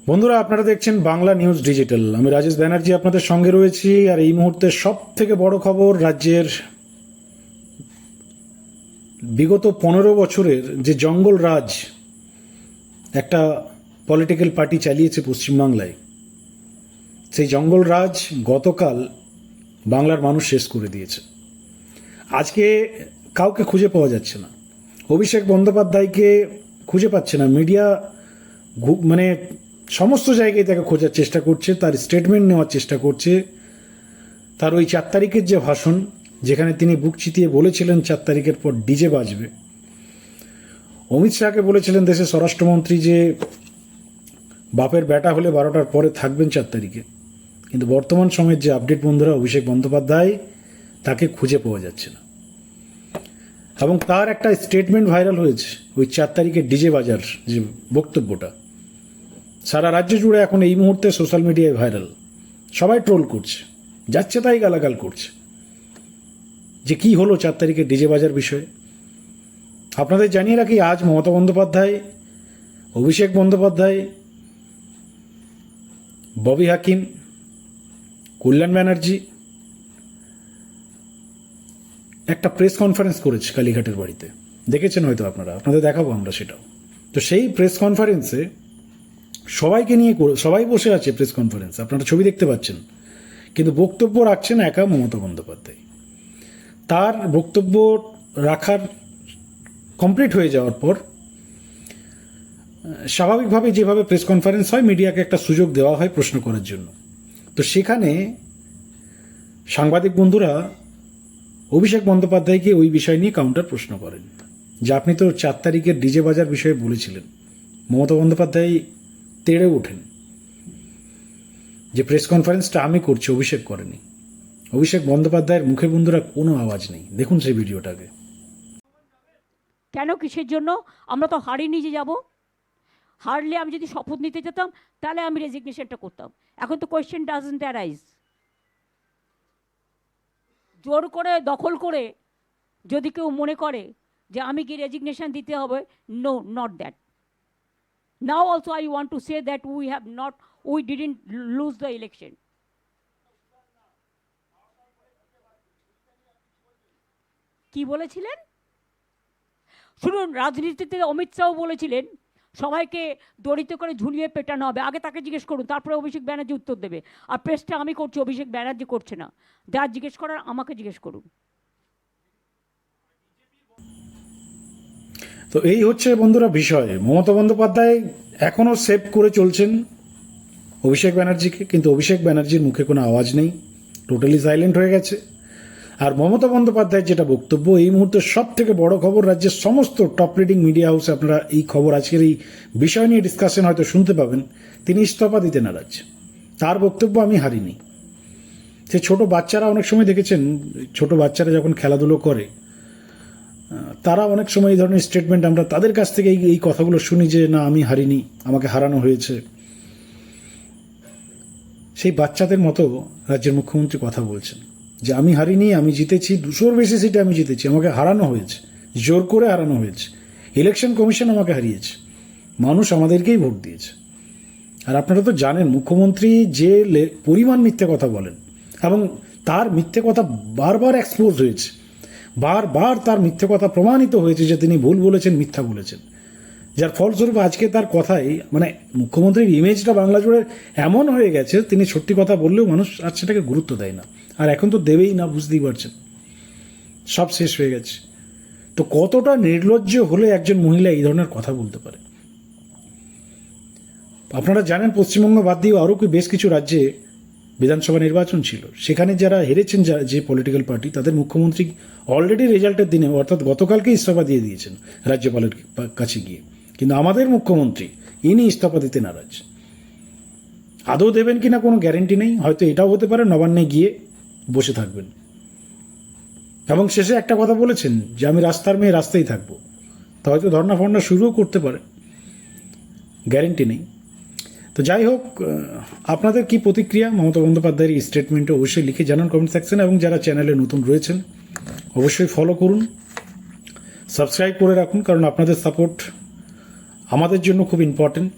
বন্ধুরা, আপনারা দেখছেন বাংলা নিউজ ডিজিটাল। আমি রাজেশ ব্যানার্জি আপনাদের সঙ্গে রয়েছি। আর এই মুহূর্তে সব থেকে বড় খবর, রাজ্যের বিগত 15 বছরের যে জঙ্গল রাজ একটা পলিটিক্যাল পার্টি চালিয়েছে পশ্চিমবাংলায়, সেই জঙ্গল রাজ গতকাল বাংলার মানুষ শেষ করে দিয়েছে। আজকে কাউকে খুঁজে পাওয়া যাচ্ছে না, অভিষেক বন্দ্যোপাধ্যায়কে খুঁজে পাচ্ছে না। মিডিয়া মানে সমস্ত জায়গায় তাকে খোঁজার চেষ্টা করছে, তার স্টেটমেন্ট নেওয়ার চেষ্টা করছে। তার ওই 4 তারিখের যে ভাষণ, যেখানে তিনি বুক চিতিয়ে বলেছিলেন 4 তারিখের পর ডিজে বাজবে, অমিত শাহকে বলেছিলেন দেশের স্বরাষ্ট্রমন্ত্রী যে বাপের বেটা হলে 12টার পরে থাকবেন 4 তারিখে। কিন্তু বর্তমান সময়ের যে আপডেট বন্ধুরা, অভিষেক বন্দ্যোপাধ্যায় তাকে খুঁজে পাওয়া যাচ্ছে না। এবং তার একটা স্টেটমেন্ট ভাইরাল হয়েছে, ওই 4 তারিখে ডিজে বাজার যে বক্তব্যটা, সারা রাজ্য জুড়ে এখন এই মুহূর্তে সোশ্যাল মিডিয়ায় ভাইরাল। সবাই ট্রোল করছে, যাচ্ছে তাই গালাগাল করছে যে কি হলো 4 তারিখে ডিজে বাজার বিষয়ে। আপনাদের জানিয়ে রাখি, আজ মমতা বন্দ্যোপাধ্যায়, অভিষেক বন্দ্যোপাধ্যায়, ববি হাকিম, কল্যাণ ব্যানার্জি একটা প্রেস কনফারেন্স করেছে কালীঘাটের বাড়িতে। দেখেছেন হয়তো আপনারা, আপনাদের দেখাবো আমরা সেটাও। তো সেই প্রেস কনফারেন্সে সবাইকে নিয়ে সবাই বসে আছে প্রেস কনফারেন্স, আপনারা ছবি দেখতে পাচ্ছেন, কিন্তু বক্তব্য রাখছেন একা মমতা বন্দ্যোপাধ্যায়। তার বক্তব্য রাখার কমপ্লিট হয়ে যাওয়ার পর স্বাভাবিকভাবে যেভাবে প্রেস কনফারেন্স হয়, মিডিয়াকে একটা সুযোগ দেওয়া হয় প্রশ্ন করার জন্য। তো সেখানে সাংবাদিক বন্ধুরা অভিষেক বন্দ্যোপাধ্যায়কে ওই বিষয় নিয়ে কাউন্টার প্রশ্ন করেন যে আপনি তো 4 তারিখের ডিজে বাজার বিষয়ে বলেছিলেন। মমতা বন্দ্যোপাধ্যায় তেড়ে ওঠেন যে প্রেস কনফারেন্সটা আমি করছি, অভিষেক করেনি। অভিষেক বন্দ্যোপাধ্যায়ের মুখে বন্ধুরা কোনো আওয়াজ নেই। দেখুন সেই ভিডিওটাকে। কেন, কিসের জন্য? আমরা তো হারিনি যে যাব। হারলে আমি যদি শপথ নিতে যেতাম তাহলে আমি রেজিগনেশনটা করতাম। এখন তো কোয়েশ্চেন ডাজন্ট অ্যারাইজ। জোর করে দখল করে যদি কেউ মনে করে যে আমি কি রেজিগনেশন দিতে হবে, no, not that. Now also I want to say that we didn't lose the election. কি বলেছিলেন শুনুন, রাজনীতিতে অমিত শাহ বলেছিলেন সবাইকে দড়িত করে ঝুলিয়ে পেটানো হবে। আগে তাকে জিজ্ঞেস করুন, তারপরে অভিষেক ব্যানার্জি উত্তর দেবে। আর প্রেসটা আমি করছি, অভিষেক ব্যানার্জি করছে না। যার জিজ্ঞেস করার আমাকে জিজ্ঞেস করুন। তো এই হচ্ছে বন্ধুরা বিষয়। মমতা বন্দ্যোপাধ্যায় এখনো সেভ করে চলছেন অভিষেক ব্যানার্জিকে, কিন্তু অভিষেক ব্যানার্জির মুখে কোনো আওয়াজ নেই, টোটালি সাইলেন্ট হয়ে গেছে। আর মমতা বন্দ্যোপাধ্যায়ের যেটা বক্তব্য, এই মুহূর্তে সব থেকে বড় খবর, রাজ্যের সমস্ত টপ রিডিং মিডিয়া হাউসে আপনারা এই খবর, আজকের এই বিষয় নিয়ে ডিসকাশন হয়তো শুনতে পাবেন। তিনি ইস্তফা দিতে নারাজ। তার বক্তব্য আমি হারিনি। সে ছোট বাচ্চারা অনেক সময় দেখেছেন, ছোট বাচ্চারা যখন খেলাধুলো করে, তারা অনেক সময় এই ধরনের স্টেটমেন্ট আমরা তাদের কাছ থেকে এই কথাগুলো শুনি যে না, আমি হারিনি, আমাকে হারানো হয়েছে। সেই বাচ্চাদের মতো রাজ্যের মুখ্যমন্ত্রী কথা বলছেন যে আমি হারিনি, আমি জিতেছি, 200-র বেশি সিটে আমি জিতেছি, আমাকে হারানো হয়েছে, জোর করে হারানো হয়েছে, ইলেকশন কমিশন আমাকে হারিয়েছে, মানুষ আমাদেরকেই ভোট দিয়েছে। আর আপনারা তো জানেন মুখ্যমন্ত্রী যে পরিমাণ মিথ্যে কথা বলেন, এবং তার মিথ্যে কথা বারবার এক্সপোজ হয়েছে, বারবার তার মিথ্যে কথা প্রমাণিত হয়েছে যে তিনি ভুল বলেছেন, মিথ্যা বলেছেন। যার ফলস্বরূপ আজকে তার কথাই, মানে মুখ্যমন্ত্রীর ইমেজটা বাংলা জুড়ে এমন হয়ে গেছে, তিনি সত্যি কথা বললেও মানুষ আর সেটাকে গুরুত্ব দেয় না। আর এখন তো দেবেই না, বুঝতেই পারছেন, সব শেষ হয়ে গেছে। তো কতটা নির্লজ্জ হলে একজন মহিলা এই ধরনের কথা বলতে পারে? আপনারা জানেন পশ্চিমবঙ্গ বাদ দিয়েও আরও বেশ কিছু রাজ্যে বিধানসভা নির্বাচন ছিল, সেখানে যারা হেরেছেন, যে পলিটিক্যাল পার্টি, তাদের মুখ্যমন্ত্রী অলরেডি রেজাল্টের দিনে, অর্থাৎ গতকালকে ইস্তফা দিয়ে দিয়েছেন রাজ্যপালের কাছে গিয়ে। কিন্তু আমাদের মুখ্যমন্ত্রী, ইনি ইস্তফা দিতে নারাজ। আদৌ দেবেন কিনা কোনো গ্যারেন্টি নেই, হয়তো এটাও হতে পারে নবান্নে গিয়ে বসে থাকবেন। এবং শেষে একটা কথা বলেছেন যে আমি রাস্তার মেয়ে, রাস্তায় থাকবো। তা হয়তো ধর্না ফর্না শুরুও করতে পারে, গ্যারেন্টি নেই। তো যাই হোক, আপনাদের কি প্রতিক্রিয়া মমতা বন্দ্যোপাধ্যায়ের এই স্টেটমেন্টে অবশ্যই লিখে জানান কমেন্ট সেকশনে। এবং যারা চ্যানেলে নতুন রয়েছেন অবশ্যই ফলো করুন, সাবস্ক্রাইব করে রাখুন, কারণ আপনাদের সাপোর্ট আমাদের জন্য খুব ইম্পর্টেন্ট।